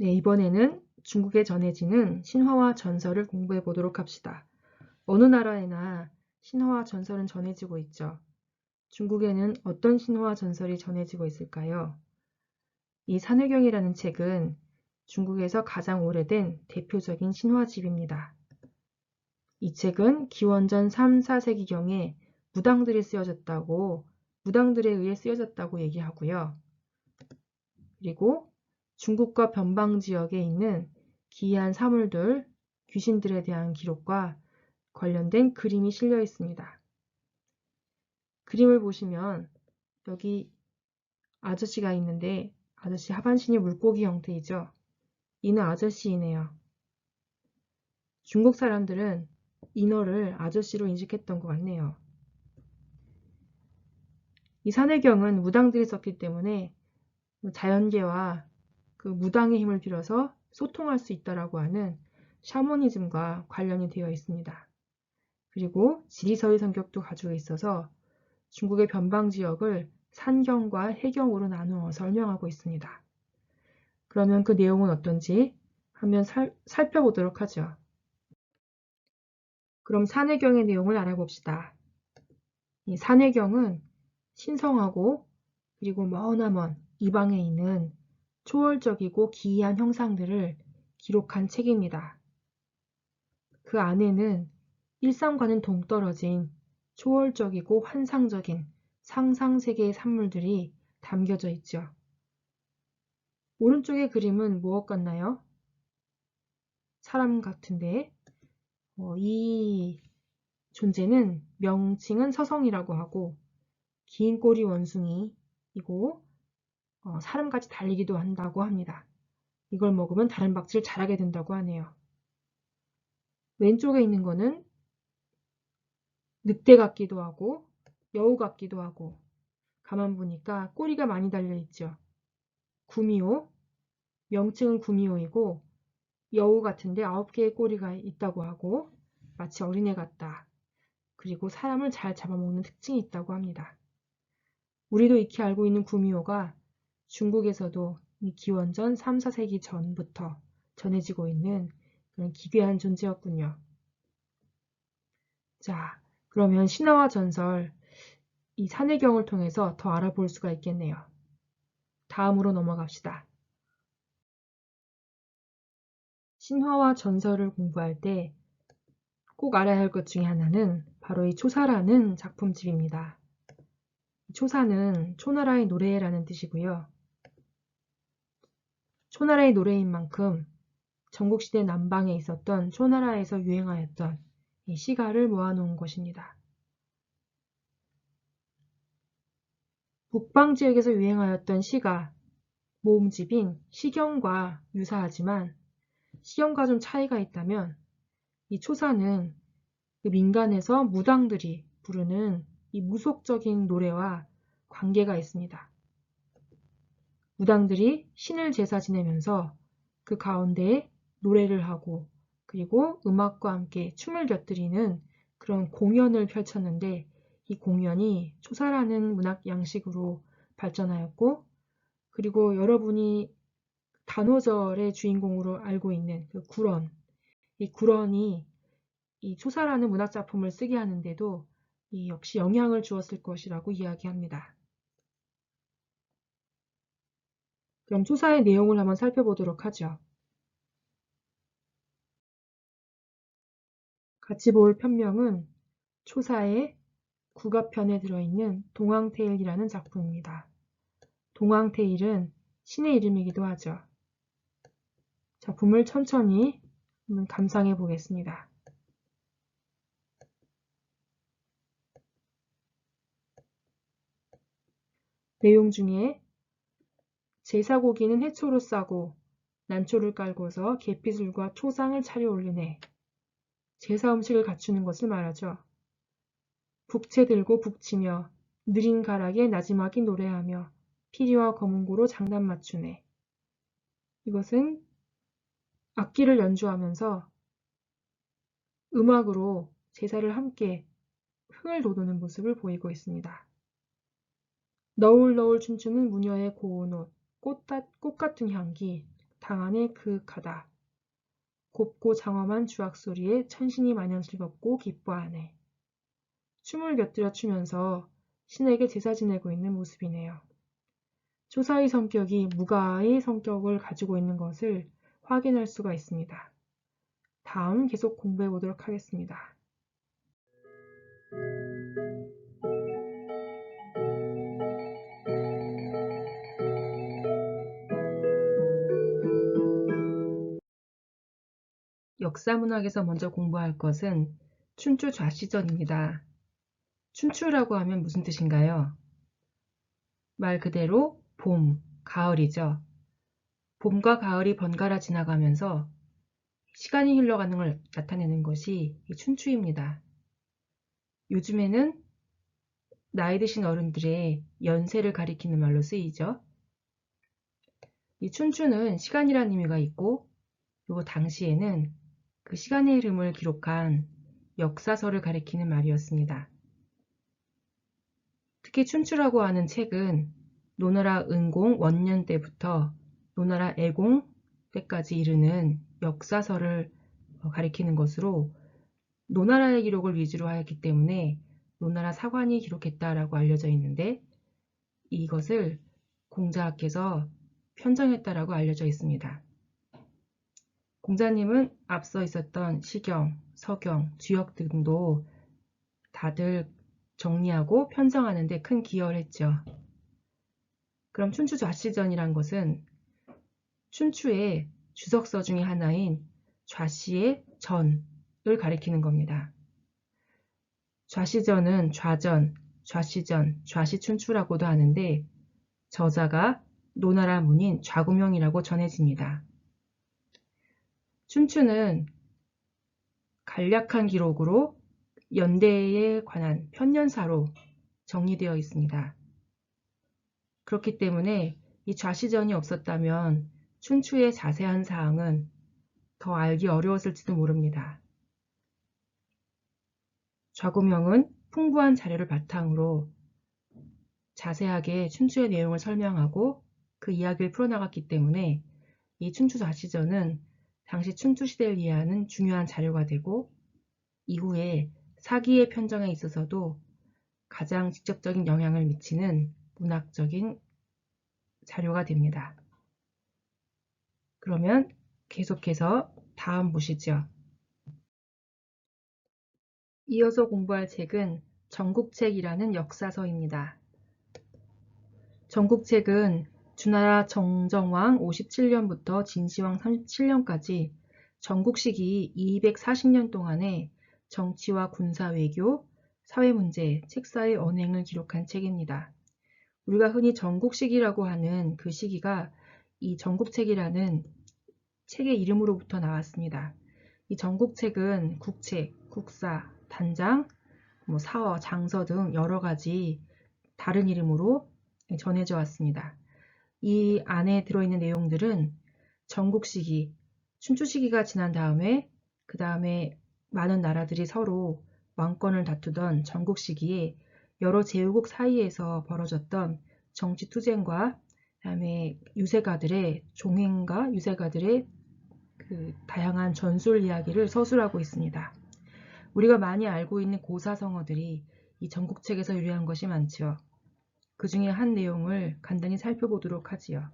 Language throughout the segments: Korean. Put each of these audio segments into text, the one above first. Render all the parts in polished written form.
네, 이번에는 중국에 전해지는 신화와 전설을 공부해 보도록 합시다. 어느 나라에나 신화와 전설은 전해지고 있죠. 중국에는 어떤 신화와 전설이 전해지고 있을까요? 이 산해경이라는 책은 중국에서 가장 오래된 대표적인 신화집입니다. 이 책은 기원전 3, 4세기경에 무당들에 의해 쓰여졌다고 얘기하고요. 그리고 중국과 변방 지역에 있는 기이한 사물들, 귀신들에 대한 기록과 관련된 그림이 실려 있습니다. 그림을 보시면 여기 아저씨가 있는데 아저씨 하반신이 물고기 형태이죠. 이는 아저씨이네요. 중국 사람들은 인어를 아저씨로 인식했던 것 같네요. 이 산해경은 무당들이 썼기 때문에 자연계와 그 무당의 힘을 빌어서 소통할 수 있다라고 하는 샤머니즘과 관련이 되어 있습니다. 그리고 지리서의 성격도 가지고 있어서 중국의 변방 지역을 산경과 해경으로 나누어 설명하고 있습니다. 그러면 그 내용은 어떤지 한번 살펴보도록 하죠. 그럼 산해경의 내용을 알아봅시다. 이 산해경은 신성하고 그리고 머나먼 이방에 있는 초월적이고 기이한 형상들을 기록한 책입니다. 그 안에는 일상과는 동떨어진 초월적이고 환상적인 상상세계의 산물들이 담겨져 있죠. 오른쪽의 그림은 무엇 같나요? 사람 같은데 이 존재는 명칭은 서성이라고 하고 긴 꼬리 원숭이이고 사람같이 달리기도 한다고 합니다. 이걸 먹으면 다른 박질을 잘하게 된다고 하네요. 왼쪽에 있는 거는 늑대 같기도 하고 여우 같기도 하고 가만 보니까 꼬리가 많이 달려 있죠. 구미호, 명칭은 구미호이고 여우 같은데 9개의 꼬리가 있다고 하고 마치 어린애 같다. 그리고 사람을 잘 잡아먹는 특징이 있다고 합니다. 우리도 익히 알고 있는 구미호가 중국에서도 기원전 3, 4세기 전부터 전해지고 있는 그런 기괴한 존재였군요. 자, 그러면 신화와 전설, 이 산해경을 통해서 더 알아볼 수가 있겠네요. 다음으로 넘어갑시다. 신화와 전설을 공부할 때 꼭 알아야 할 것 중에 하나는 바로 이 초사라는 작품집입니다. 초사는 초나라의 노래라는 뜻이고요. 초나라의 노래인 만큼 전국시대 남방에 있었던 초나라에서 유행하였던 이 시가를 모아놓은 것입니다. 북방 지역에서 유행하였던 시가 모음집인 시경과 유사하지만 시경과 좀 차이가 있다면 이 초사는 그 민간에서 무당들이 부르는 이 무속적인 노래와 관계가 있습니다. 무당들이 신을 제사 지내면서 그 가운데에 노래를 하고 그리고 음악과 함께 춤을 곁들이는 그런 공연을 펼쳤는데 이 공연이 초사라는 문학 양식으로 발전하였고 그리고 여러분이 단오절의 주인공으로 알고 있는 그 구런, 이 구런이 이 초사라는 문학작품을 쓰게 하는데도 이 역시 영향을 주었을 것이라고 이야기합니다. 그럼 초사의 내용을 한번 살펴보도록 하죠. 같이 볼 편명은 초사의 국어편에 들어있는 동황태일이라는 작품입니다. 동황태일은 신의 이름이기도 하죠. 작품을 천천히 한번 감상해 보겠습니다. 내용 중에 제사고기는 해초로 싸고 난초를 깔고서 계피술과 초상을 차려 올리네. 제사 음식을 갖추는 것을 말하죠. 북채 들고 북치며 느린 가락에 나지막이 노래하며 피리와 검은고로 장단 맞추네. 이것은 악기를 연주하면서 음악으로 제사를 함께 흥을 돋우는 모습을 보이고 있습니다. 너울너울 춤추는 무녀의 고운 옷, 꽃 같은 향기, 장안에 그윽하다. 곱고 장엄한 주악 소리에 천신이 마냥 즐겁고 기뻐하네. 춤을 곁들여 추면서 신에게 제사 지내고 있는 모습이네요. 조사의 성격이 무가의 성격을 가지고 있는 것을 확인할 수가 있습니다. 다음 계속 공부해 보도록 하겠습니다. 역사문학에서 먼저 공부할 것은 춘추 좌시전입니다. 춘추라고 하면 무슨 뜻인가요? 말 그대로 봄, 가을이죠. 봄과 가을이 번갈아 지나가면서 시간이 흘러가는 걸 나타내는 것이 이 춘추입니다. 요즘에는 나이 드신 어른들의 연세를 가리키는 말로 쓰이죠. 이 춘추는 시간이라는 의미가 있고, 그리고 당시에는 그 시간의 흐름을 기록한 역사서를 가리키는 말이었습니다. 특히 춘추라고 하는 책은 노나라 은공 원년 때부터 노나라 애공 때까지 이르는 역사서를 가리키는 것으로 노나라의 기록을 위주로 하였기 때문에 노나라 사관이 기록했다라고 알려져 있는데 이것을 공자께서 편정했다라고 알려져 있습니다. 공자님은 앞서 있었던 시경, 서경, 주역 등도 다들 정리하고 편성하는 데 큰 기여를 했죠. 그럼 춘추 좌시전이란 것은 춘추의 주석서 중의 하나인 좌씨의 전을 가리키는 겁니다. 좌시전은 좌전, 좌시전, 좌시춘추라고도 하는데 저자가 노나라 문인 좌구명이라고 전해집니다. 춘추는 간략한 기록으로 연대에 관한 편년사로 정리되어 있습니다. 그렇기 때문에 이 좌시전이 없었다면 춘추의 자세한 사항은 더 알기 어려웠을지도 모릅니다. 좌구명은 풍부한 자료를 바탕으로 자세하게 춘추의 내용을 설명하고 그 이야기를 풀어나갔기 때문에 이 춘추 좌시전은 당시 춘추 시대를 이해하는 중요한 자료가 되고 이후에 사기의 편정에 있어서도 가장 직접적인 영향을 미치는 문학적인 자료가 됩니다. 그러면 계속해서 다음 보시죠. 이어서 공부할 책은 전국책이라는 역사서입니다. 전국책은 주나라 정정왕 57년부터 진시황 37년까지 전국 시기 240년 동안의 정치와 군사 외교, 사회문제, 책사의 언행을 기록한 책입니다. 우리가 흔히 전국시기라고 하는 그 시기가 이 전국책이라는 책의 이름으로부터 나왔습니다. 이 전국책은 국책, 국사, 단장, 사어, 장서 등 여러 가지 다른 이름으로 전해져 왔습니다. 이 안에 들어있는 내용들은 전국시기, 춘추시기가 지난 다음에 그 다음에 많은 나라들이 서로 왕권을 다투던 전국시기에 여러 제후국 사이에서 벌어졌던 정치투쟁과 그다음에 유세가들의 종행과 유세가들의 그 다양한 전술 이야기를 서술하고 있습니다. 우리가 많이 알고 있는 고사성어들이 이 전국책에서 유래한 것이 많죠. 그 중에 한 내용을 간단히 살펴보도록 하지요.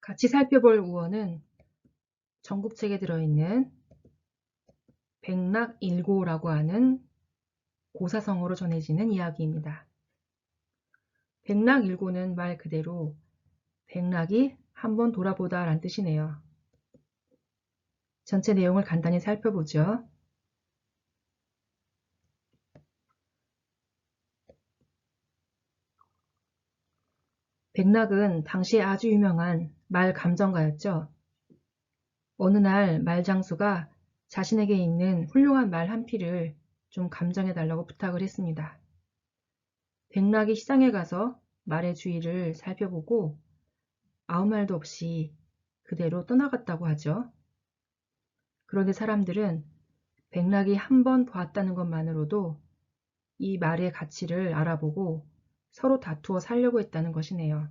같이 살펴볼 우어는 전국책에 들어있는 백락일고라고 하는 고사성어로 전해지는 이야기입니다. 백락일고는 말 그대로 백락이 한번 돌아보다 라는 뜻이네요. 전체 내용을 간단히 살펴보죠. 백락은 당시에 아주 유명한 말 감정가였죠. 어느 날 말장수가 자신에게 있는 훌륭한 말 한 피를 좀 감정해 달라고 부탁을 했습니다. 백락이 시장에 가서 말의 주의를 살펴보고 아무 말도 없이 그대로 떠나갔다고 하죠. 그런데 사람들은 백락이 한 번 보았다는 것만으로도 이 말의 가치를 알아보고 서로 다투어 살려고 했다는 것이네요.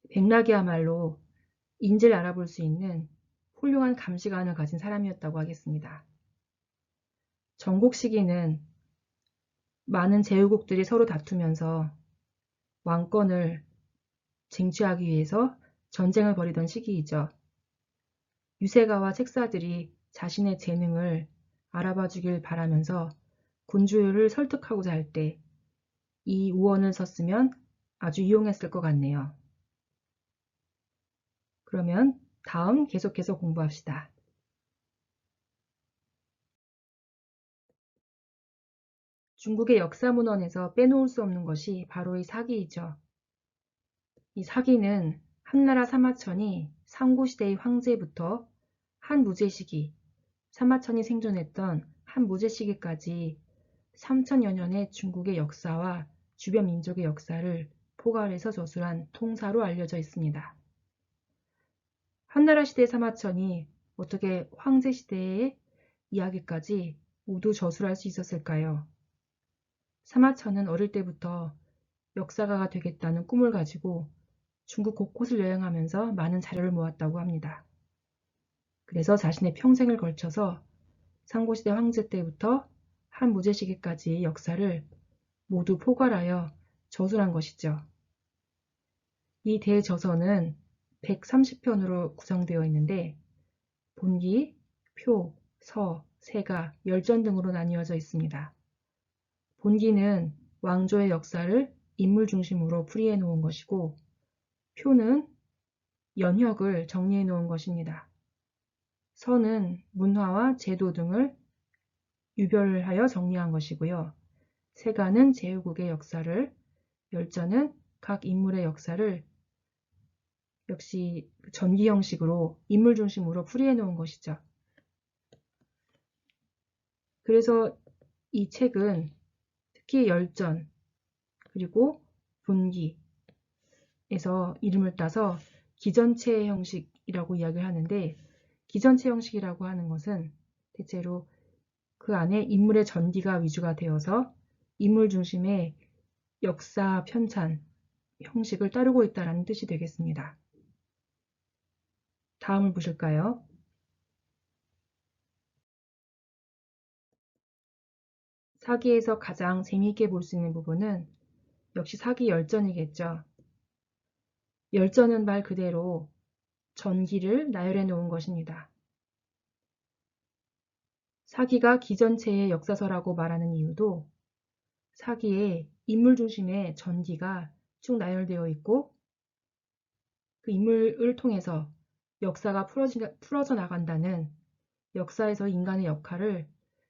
백락이야말로 인지를 알아볼 수 있는 훌륭한 감시관을 가진 사람이었다고 하겠습니다. 전국 시기는 많은 제후국들이 서로 다투면서 왕권을 쟁취하기 위해서 전쟁을 벌이던 시기이죠. 유세가와 책사들이 자신의 재능을 알아봐 주길 바라면서 군주를 설득하고자 할 때 이 우원을 썼으면 아주 유용했을 것 같네요. 그러면 다음 계속해서 공부합시다. 중국의 역사문헌에서 빼놓을 수 없는 것이 바로 이 사기이죠. 이 사기는 한나라 사마천이 상고시대의 황제부터 한무제 시기, 사마천이 생존했던 한무제 시기까지 3000여 년의 중국의 역사와 주변 민족의 역사를 포괄해서 저술한 통사로 알려져 있습니다. 한나라 시대 사마천이 어떻게 황제 시대의 이야기까지 모두 저술할 수 있었을까요? 사마천은 어릴 때부터 역사가가 되겠다는 꿈을 가지고 중국 곳곳을 여행하면서 많은 자료를 모았다고 합니다. 그래서 자신의 평생을 걸쳐서 상고시대 황제 때부터 한무제 시기까지의 역사를 모두 포괄하여 저술한 것이죠. 이 대저서는 130편으로 구성되어 있는데 본기, 표, 서, 세가, 열전 등으로 나뉘어져 있습니다. 본기는 왕조의 역사를 인물 중심으로 풀이해 놓은 것이고 표는 연혁을 정리해 놓은 것입니다. 서는 문화와 제도 등을 유별하여 정리한 것이고요. 세가는 제후국의 역사를, 열전은 각 인물의 역사를 역시 전기 형식으로 인물 중심으로 풀이해 놓은 것이죠. 그래서 이 책은 특히 열전 그리고 본기에서 이름을 따서 기전체 형식이라고 이야기를 하는데 기전체 형식이라고 하는 것은 대체로 그 안에 인물의 전기가 위주가 되어서 인물 중심의 역사 편찬 형식을 따르고 있다는 뜻이 되겠습니다. 다음을 보실까요? 사기에서 가장 재미있게 볼 수 있는 부분은 역시 사기 열전이겠죠. 열전은 말 그대로 전기를 나열해 놓은 것입니다. 사기가 기전체의 역사서라고 말하는 이유도 사기에 인물 중심의 전기가 쭉 나열되어 있고 그 인물을 통해서 역사가 풀어져 나간다는 역사에서 인간의 역할을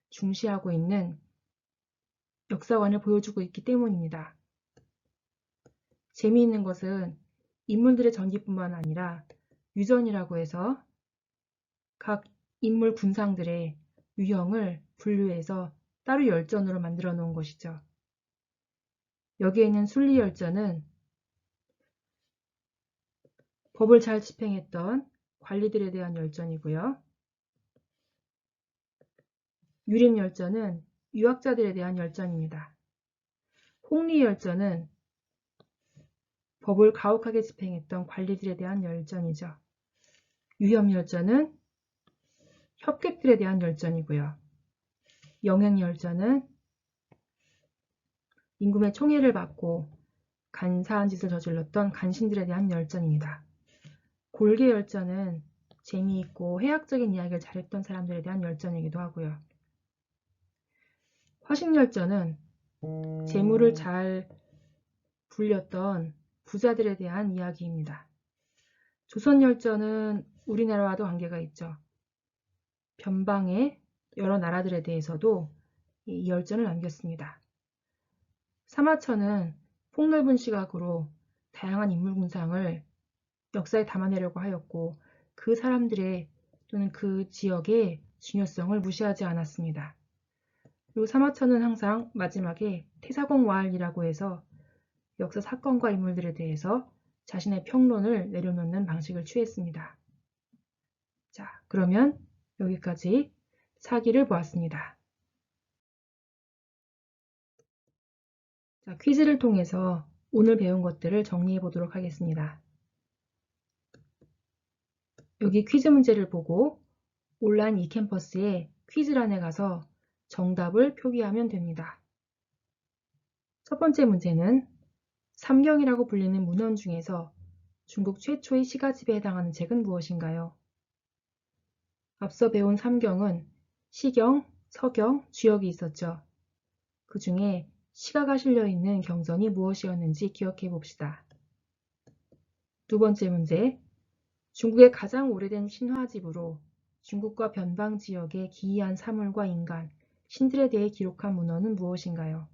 중시하고 있는 역사관을 보여주고 있기 때문입니다. 재미있는 것은 인물들의 전기뿐만 아니라 유전이라고 해서 각 인물 군상들의 유형을 분류해서 따로 열전으로 만들어 놓은 것이죠. 여기에 있는 순리열전은 법을 잘 집행했던 관리들에 대한 열전이고요. 유림열전은 유학자들에 대한 열전입니다. 홍리열전은 법을 가혹하게 집행했던 관리들에 대한 열전이죠. 유협열전은 협객들에 대한 열전이고요. 영행열전은 임금의 총애를 받고 간사한 짓을 저질렀던 간신들에 대한 열전입니다. 골계열전은 재미있고 해학적인 이야기를 잘했던 사람들에 대한 열전이기도 하고요. 화식열전은 재물을 잘 불렸던 부자들에 대한 이야기입니다. 조선열전은 우리나라와도 관계가 있죠. 변방의 여러 나라들에 대해서도 이 열전을 남겼습니다. 사마천은 폭넓은 시각으로 다양한 인물 군상을 역사에 담아내려고 하였고 그 사람들의 또는 그 지역의 중요성을 무시하지 않았습니다. 그리고 사마천은 항상 마지막에 태사공왈이라고 해서 역사 사건과 인물들에 대해서 자신의 평론을 내려놓는 방식을 취했습니다. 자, 그러면 여기까지 사기를 보았습니다. 자, 퀴즈를 통해서 오늘 배운 것들을 정리해 보도록 하겠습니다. 여기 퀴즈 문제를 보고 온라인 e캠퍼스의 퀴즈란에 가서 정답을 표기하면 됩니다. 첫 번째 문제는 삼경이라고 불리는 문헌 중에서 중국 최초의 시가집에 해당하는 책은 무엇인가요? 앞서 배운 삼경은 시경, 서경, 주역이 있었죠. 그 중에 시가가 실려있는 경전이 무엇이었는지 기억해 봅시다. 두 번째 문제, 중국의 가장 오래된 신화집으로 중국과 변방 지역의 기이한 사물과 인간, 신들에 대해 기록한 문헌은 무엇인가요?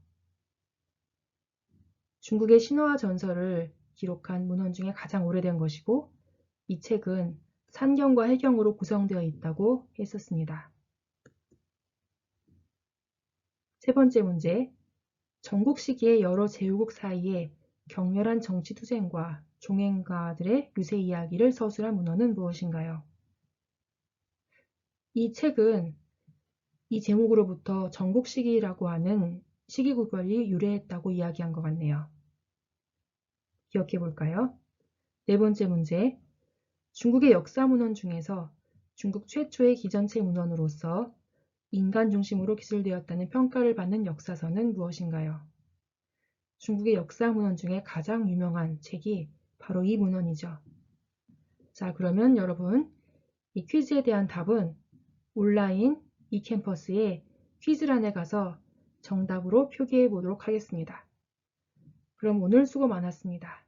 중국의 신화와 전설을 기록한 문헌 중에 가장 오래된 것이고 이 책은 산경과 해경으로 구성되어 있다고 했었습니다. 세 번째 문제, 전국 시기의 여러 제후국 사이에 격렬한 정치 투쟁과 종행가들의 유세 이야기를 서술한 문헌은 무엇인가요? 이 책은 이 제목으로부터 전국 시기라고 하는 시기 구별이 유래했다고 이야기한 것 같네요. 기억해 볼까요? 네 번째 문제, 중국의 역사 문헌 중에서 중국 최초의 기전체 문헌으로서 인간 중심으로 기술되었다는 평가를 받는 역사서는 무엇인가요? 중국의 역사 문헌 중에 가장 유명한 책이 바로 이 문헌이죠. 자, 그러면 여러분, 이 퀴즈에 대한 답은 온라인 e캠퍼스의 퀴즈란에 가서 정답으로 표기해 보도록 하겠습니다. 그럼 오늘 수고 많았습니다.